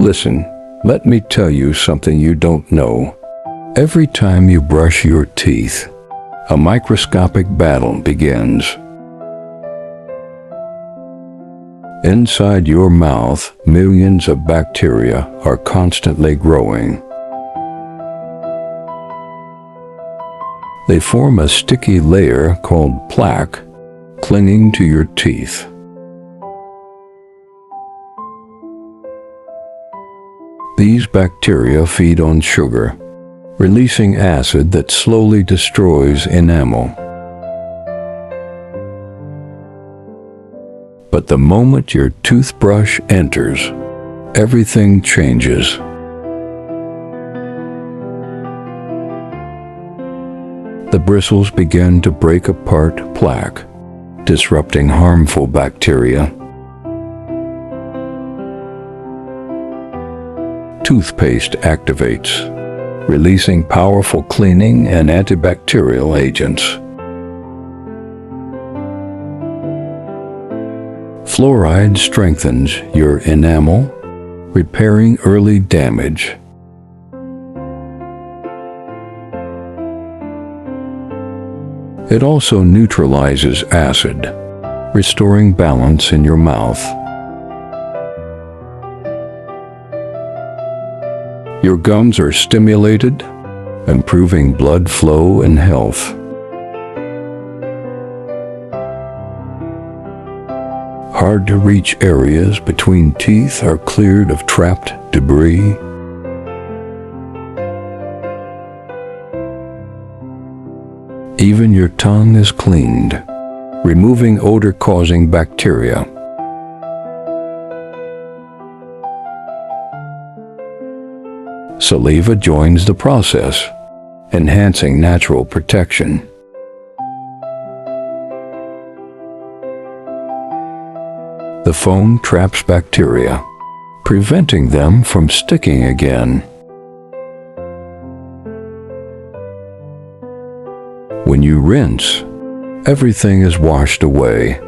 Listen, let me tell you something you don't know. Every time you brush your teeth, a microscopic battle begins. Inside your mouth, millions of bacteria are constantly growing. They form a sticky layer called plaque, clinging to your teeth. These bacteria feed on sugar, releasing acid that slowly destroys enamel. But the moment your toothbrush enters, everything changes. The bristles begin to break apart plaque, disrupting harmful bacteria. Toothpaste activates, releasing powerful cleaning and antibacterial agents. Fluoride strengthens your enamel, repairing early damage. It also neutralizes acid, restoring balance in your mouth. Your gums are stimulated, improving blood flow and health. Hard-to-reach areas between teeth are cleared of trapped debris. Even your tongue is cleaned, removing odor-causing bacteria. Saliva joins the process, enhancing natural protection. The foam traps bacteria, preventing them from sticking again. When you rinse, everything is washed away.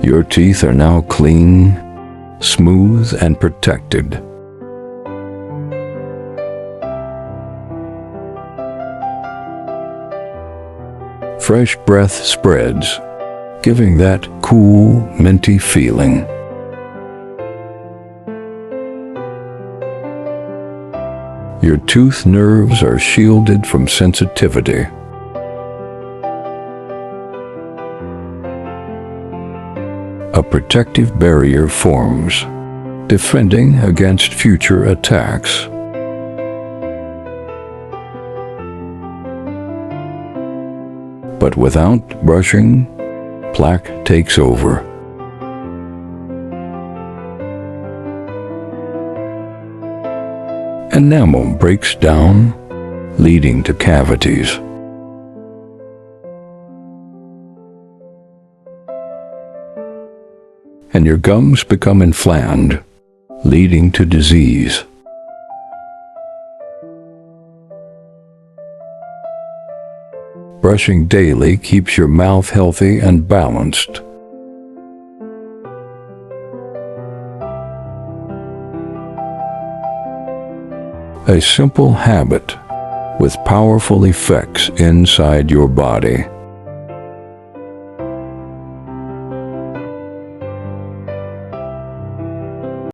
Your teeth are now clean, smooth, and protected. Fresh breath spreads, giving that cool, minty feeling. Your tooth nerves are shielded from sensitivity. A protective barrier forms, defending against future attacks. But without brushing, plaque takes over. Enamel breaks down, leading to cavities. And your gums become inflamed, leading to disease. Brushing daily keeps your mouth healthy and balanced. A simple habit with powerful effects inside your body.